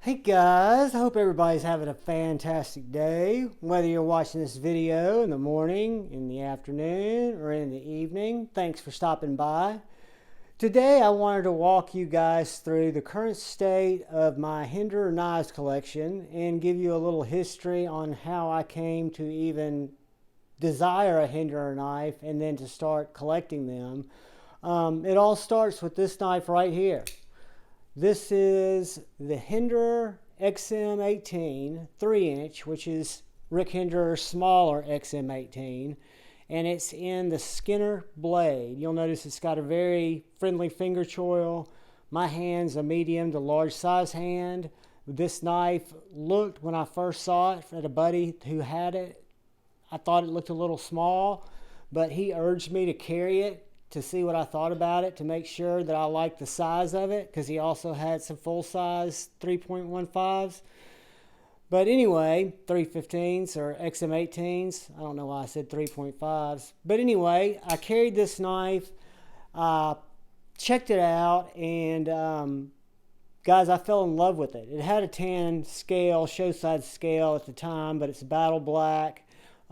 Hey guys, I hope everybody's having a fantastic day. Whether you're watching this video in the morning, in the afternoon, or in the evening, thanks for stopping by. Today I wanted to walk you guys through the current state of my Hinderer Knives collection and give you a little history on how I came to even desire a Hinderer knife and then to start collecting them. It all starts with this knife right here. This is the Hinderer XM18 3-inch, which is Rick Hinderer's smaller XM18, and it's in the Skinner blade. You'll notice it's got a very friendly finger choil. My hand's a medium to large size hand. This knife looked, when I first saw it at a buddy who had it, I thought it looked a little small, but he urged me to carry it to see what I thought about it, to make sure that I liked the size of it, because he also had some full-size 3.15s. But anyway, 315s or XM18s. I don't know why I said 3.5s. But anyway, I carried this knife, checked it out, and guys, I fell in love with it. It had a tan scale, show size scale at the time, but it's battle black.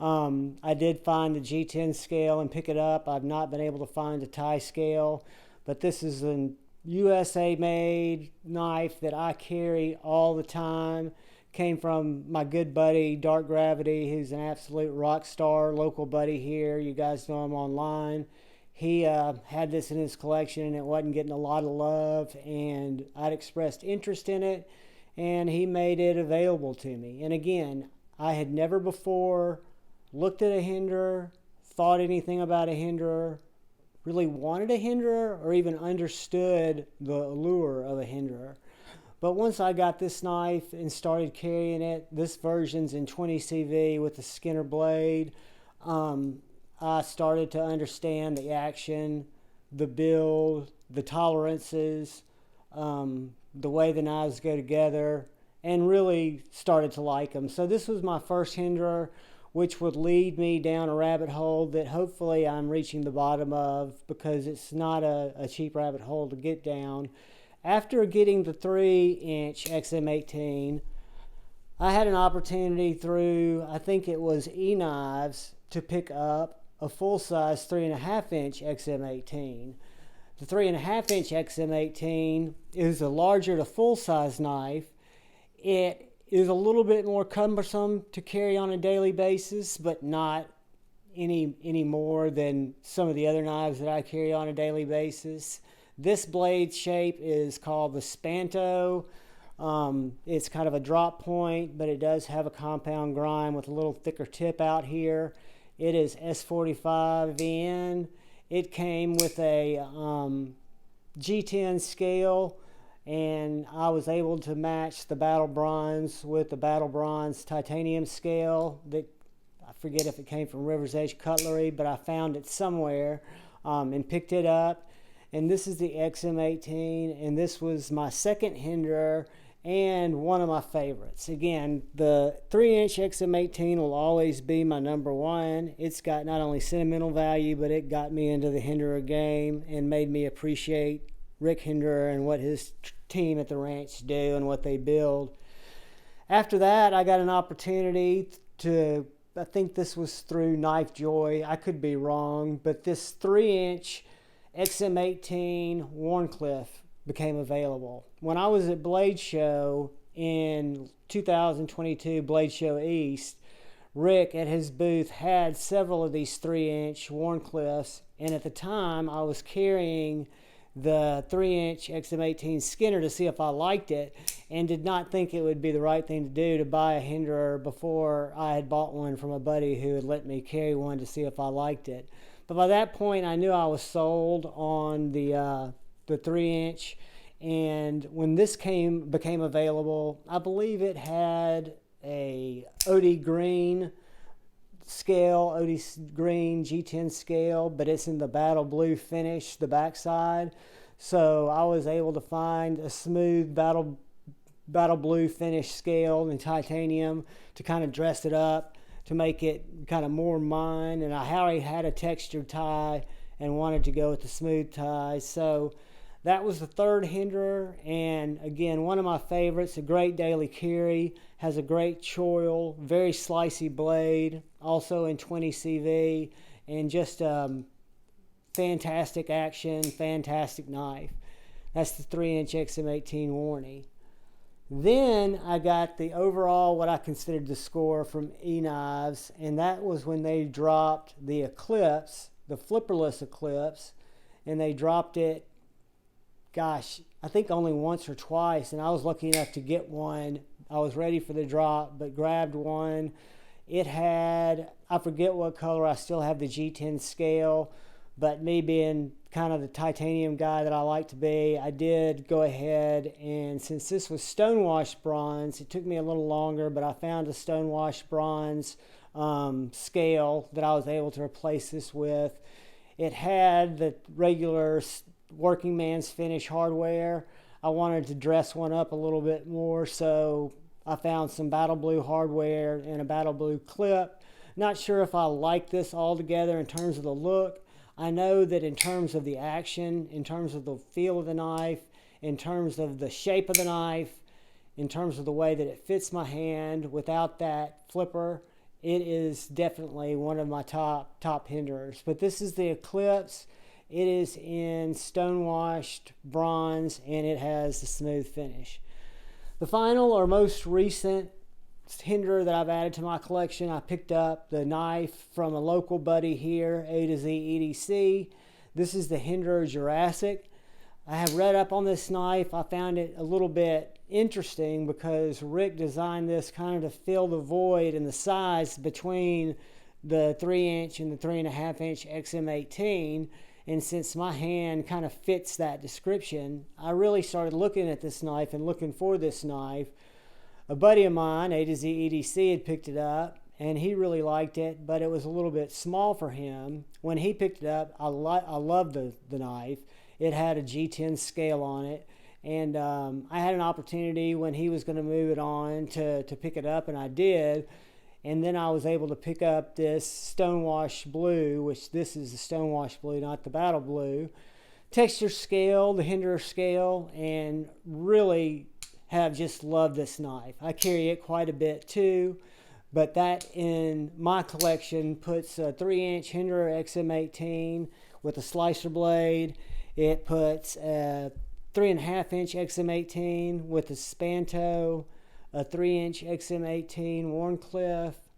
I did find the G10 scale and pick it up. I've not been able to find a Thai scale, but this is a USA made knife that I carry all the time. Came from my good buddy Dark Gravity, who's an absolute rock star, local buddy here. You guys know him online. He had this in his collection and it wasn't getting a lot of love, and I'd expressed interest in it and he made it available to me. And again, I had never before looked at a Hinderer, thought anything about a Hinderer, really wanted a Hinderer, or even understood the allure of a Hinderer. But once I got this knife and started carrying it, this version's in 20 CV with the Skinner blade, I started to understand the action, the build, the tolerances, the way the knives go together, and really started to like them. So this was my first Hinderer, which would lead me down a rabbit hole that hopefully I'm reaching the bottom of, because it's not a cheap rabbit hole to get down. After getting the 3-inch XM18, I had an opportunity through, I think it was eKnives, to pick up a full-size 3.5-inch XM18. The 3.5-inch XM18 is a larger to full-size knife. It is a little bit more cumbersome to carry on a daily basis, but not any more than some of the other knives that I carry on a daily basis. This blade shape is called the Spanto. It's kind of a drop point, but it does have a compound grind with a little thicker tip out here. It is S45VN. It came with a G10 scale, and I was able to match the Battle Bronze with the Battle Bronze titanium scale that I forget if it came from River's Edge Cutlery, but I found it somewhere and picked it up. And this is the XM18, and this was my second Hinderer and one of my favorites. Again, the 3-inch XM18 will always be my number one. It's got not only sentimental value, but it got me into the Hinderer game and made me appreciate Rick Hinderer and what his team at the ranch do and what they build. After that, I got an opportunity to, I think this was through Knife Joy, I could be wrong, but this 3-inch XM18 Warncliffe became available. When I was at Blade Show in 2022, Blade Show East, Rick at his booth had several of these 3-inch Warncliffes, and at the time I was carrying the 3-inch XM18 Skinner to see if I liked it, and did not think it would be the right thing to do to buy a Hinderer before I had bought one from a buddy who had let me carry one to see if I liked it. But by that point, I knew I was sold on the 3-inch, and when this became available, I believe it had a OD Green scale, OD Green G10 scale, but it's in the battle blue finish, the backside. So I was able to find a smooth battle blue finish scale in titanium to kind of dress it up, to make it kind of more mine. And I already had a textured tie and wanted to go with the smooth tie. So That was the third Hinderer, and again, one of my favorites, a great daily carry, has a great choil, very slicey blade, also in 20 CV, and just fantastic action, fantastic knife. That's the 3-inch XM18 Warney. Then I got the overall, what I considered the score from E-Knives, and that was when they dropped the Eclipse, the flipperless Eclipse, and they dropped it, gosh, I think only once or twice, and I was lucky enough to get one. I was ready for the drop, but grabbed one. It had, I forget what color, I still have the G10 scale, but me being kind of the titanium guy that I like to be, I did go ahead, and since this was stonewashed bronze, it took me a little longer, but I found a stonewashed bronze scale that I was able to replace this with. It had the regular working man's finish hardware. I wanted to dress one up a little bit more, so I found some battle blue hardware and a battle blue clip. Not sure if I like this altogether in terms of the look. I know that in terms of the action, in terms of the feel of the knife, in terms of the shape of the knife, in terms of the way that it fits my hand without that flipper, it is definitely one of my top Hinderers. But this is the Eclipse. It is in stonewashed bronze, and it has the smooth finish. The final or most recent Hinderer that I've added to my collection, I picked up the knife from a local buddy here, A to Z EDC. This is the Hinderer Jurassic. I have read up on this knife. I found it a little bit interesting because Rick designed this kind of to fill the void in the size between the 3-inch and the 3.5-inch XM18. And since my hand kind of fits that description, I really started looking at this knife and looking for this knife. A buddy of mine, A to Z EDC, had picked it up, and he really liked it, but it was a little bit small for him. When he picked it up, I loved the knife. It had a G10 scale on it, and I had an opportunity when he was going to move it on to pick it up, and I did. And then I was able to pick up this Stonewash Blue, which this is the Stonewash Blue, not the Battle Blue. Texture scale, the Hinderer scale, and really have just loved this knife. I carry it quite a bit too, but that in my collection puts a 3-inch Hinderer XM18 with a slicer blade. It puts a 3.5-inch XM18 with a Spanto, a 3-inch XM18 Warncliffe,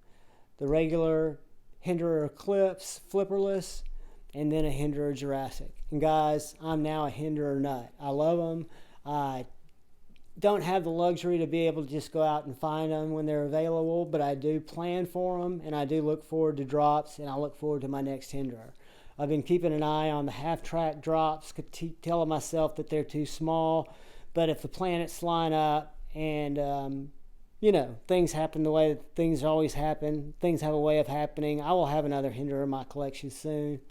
the regular Hinderer Eclipse flipperless, and then a Hinderer Jurassic. And guys, I'm now a Hinderer nut. I love them. I don't have the luxury to be able to just go out and find them when they're available, but I do plan for them, and I do look forward to drops, and I look forward to my next Hinderer. I've been keeping an eye on the half-track drops, telling myself that they're too small, but if the planets line up and, you know, things happen the way that things always happen, things have a way of happening, I will have another Hinderer in my collection soon.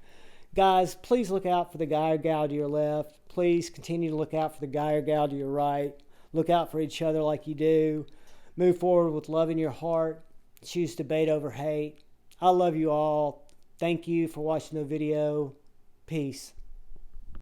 Guys, please look out for the guy or gal to your left. Please continue to look out for the guy or gal to your right. Look out for each other like you do. Move forward with love in your heart. Choose debate over hate. I love you all. Thank you for watching the video. Peace.